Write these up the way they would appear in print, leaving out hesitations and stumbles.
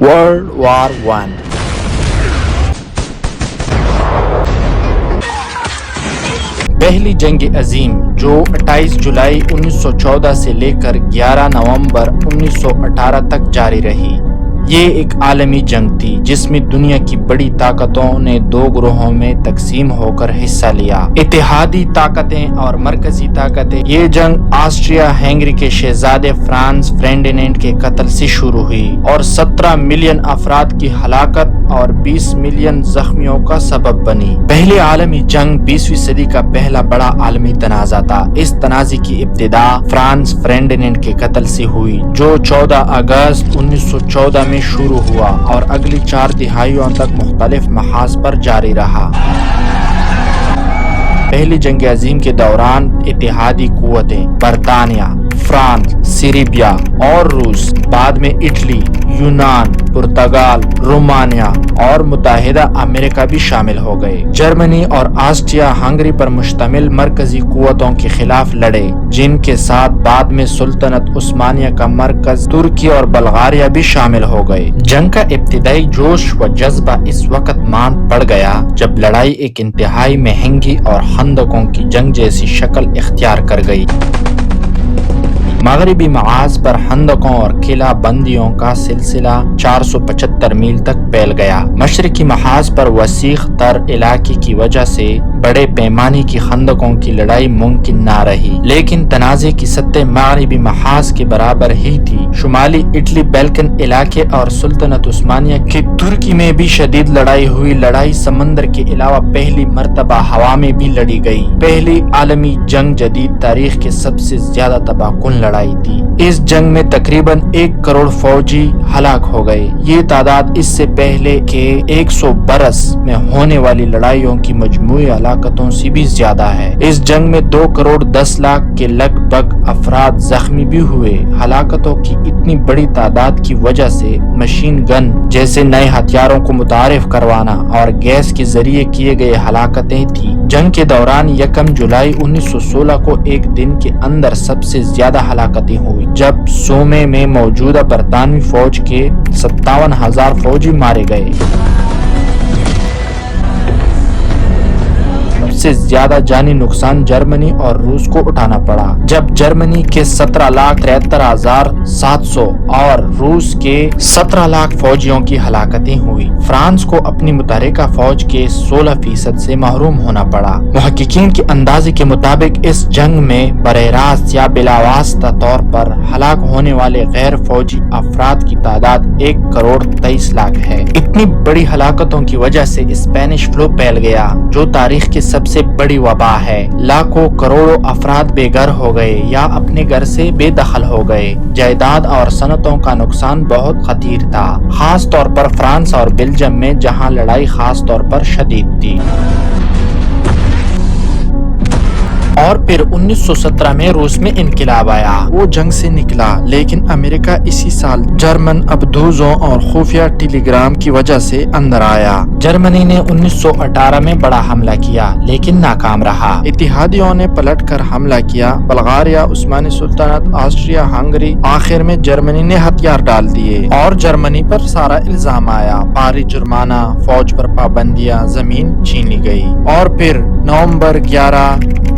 World war one. پہلی جنگ عظیم جو 28 جولائی 1914 سے لے کر 11 نومبر 1918 تک جاری رہی، یہ ایک عالمی جنگ تھی جس میں دنیا کی بڑی طاقتوں نے دو گروہوں میں تقسیم ہو کر حصہ لیا، اتحادی طاقتیں اور مرکزی طاقتیں۔ یہ جنگ آسٹریا ہنگری کے شہزادے فرانز فرڈینینڈ کے قتل سے شروع ہوئی اور 17 ملین افراد کی ہلاکت اور 20 ملین زخمیوں کا سبب بنی۔ پہلی عالمی جنگ 20ویں صدی کا پہلا بڑا عالمی تنازع تھا۔ اس تنازع کی ابتدا فرانز فرڈینینڈ کے قتل سے ہوئی جو 14 اگست 1914 میں شروع ہوا اور اگلی 4 دہائیوں تک مختلف محاذ پر جاری رہا۔ پہلی جنگ عظیم کے دوران اتحادی قوتیں برطانیہ، فرانس، سربیا اور روس، بعد میں اٹلی، یونان، پرتگال، رومانیہ اور متحدہ امریکہ بھی شامل ہو گئے۔ جرمنی اور آسٹریا ہنگری پر مشتمل مرکزی قوتوں کے خلاف لڑے، جن کے ساتھ بعد میں سلطنت عثمانیہ کا مرکز ترکی اور بلغاریہ بھی شامل ہو گئے۔ جنگ کا ابتدائی جوش و جذبہ اس وقت ماند پڑ گیا جب لڑائی ایک انتہائی مہنگی اور خندقوں کی جنگ جیسی شکل اختیار کر گئی۔ مغربی محاذ پر خندقوں اور قلعہ بندیوں کا سلسلہ 475 میل تک پھیل گیا۔ مشرقی محاذ پر وسیع تر علاقے کی وجہ سے بڑے پیمانے کی خندقوں کی لڑائی ممکن نہ رہی، لیکن تنازع کی سطح مغربی محاذ کے برابر ہی تھی۔ شمالی اٹلی بالکن علاقے اور سلطنت عثمانیہ کی ترکی میں بھی شدید لڑائی ہوئی۔ لڑائی سمندر کے علاوہ پہلی مرتبہ ہوا میں بھی لڑی گئی۔ پہلی عالمی جنگ جدید تاریخ کے سب سے زیادہ تباہ کن لڑائی تھی۔ اس جنگ میں تقریباً 1 کروڑ فوجی ہلاک ہو گئے۔ یہ تعداد اس سے پہلے کے 100 برس میں ہونے والی لڑائیوں کی مجموعی ہلاکتوں سے بھی زیادہ ہے۔ اس جنگ میں 2 کروڑ 10 لاکھ کے لگ بھگ افراد زخمی بھی ہوئے۔ ہلاکتوں کی اتنی بڑی تعداد کی وجہ سے مشین گن جیسے نئے ہتھیاروں کو متعارف کروانا اور گیس کے ذریعے کیے گئے ہلاکتیں تھیں۔ جنگ کے دوران 1 جولائی 1916 کو ایک دن کے اندر سب سے زیادہ ہلاکتیں ہوئی جب سومے میں موجودہ برطانوی فوج کے 57,000 فوجی مارے گئے۔ سب سے زیادہ جانی نقصان جرمنی اور روس کو اٹھانا پڑا جب جرمنی کے 17,73,700 اور روس کے 17 لاکھ فوجیوں کی ہلاکتیں ہوئی۔ فرانس کو اپنی متحرکہ فوج کے 16% سے محروم ہونا پڑا۔ محققین کے اندازے کے مطابق اس جنگ میں براہ راست یا بلا واسطہ طور پر ہلاک ہونے والے غیر فوجی افراد کی تعداد 1 کروڑ 23 لاکھ ہے۔ اتنی بڑی ہلاکتوں کی وجہ سے اسپینش فلو پھیل گیا جو تاریخ کی سب سے بڑی وبا ہے۔ لاکھوں کروڑوں افراد بے گھر ہو گئے یا اپنے گھر سے بے دخل ہو گئے۔ جائیداد اور صنعتوں کا نقصان بہت خطیر تھا، خاص طور پر فرانس اور بیلجیم میں جہاں لڑائی خاص طور پر شدید تھی۔ اور پھر 1917 میں روس میں انقلاب آیا۔ وہ جنگ سے نکلا، لیکن امریکہ اسی سال جرمن ابدوزوں اور خفیہ ٹیلی گرام کی وجہ سے اندر آیا۔ جرمنی نے 1918 میں بڑا حملہ کیا لیکن ناکام رہا۔ اتحادیوں نے پلٹ کر حملہ کیا۔ بلغاریہ، عثمانی سلطنت، آسٹریا ہنگری، آخر میں جرمنی نے ہتھیار ڈال دیے اور جرمنی پر سارا الزام آیا۔ بھاری جرمانہ، فوج پر پابندیاں، زمین چھین لی گئی۔ اور پھر نومبر 11،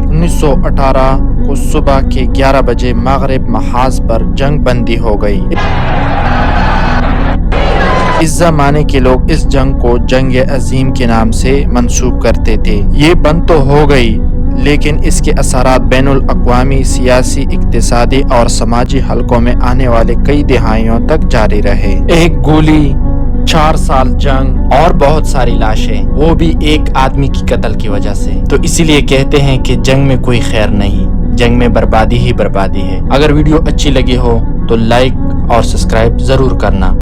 1918 کو صبح کے 11 بجے مغرب محاذ پر جنگ بندی ہو گئی۔ اس زمانے کے لوگ اس جنگ کو جنگ عظیم کے نام سے منسوب کرتے تھے۔ یہ بند تو ہو گئی لیکن اس کے اثرات بین الاقوامی، سیاسی، اقتصادی اور سماجی حلقوں میں آنے والے کئی دہائیوں تک جاری رہے۔ ایک گولی، 4 سال جنگ اور بہت ساری لاشیں، وہ بھی ایک آدمی کی قتل کی وجہ سے۔ تو اسی لیے کہتے ہیں کہ جنگ میں کوئی خیر نہیں، جنگ میں بربادی ہی بربادی ہے۔ اگر ویڈیو اچھی لگی ہو تو لائک اور سبسکرائب ضرور کرنا۔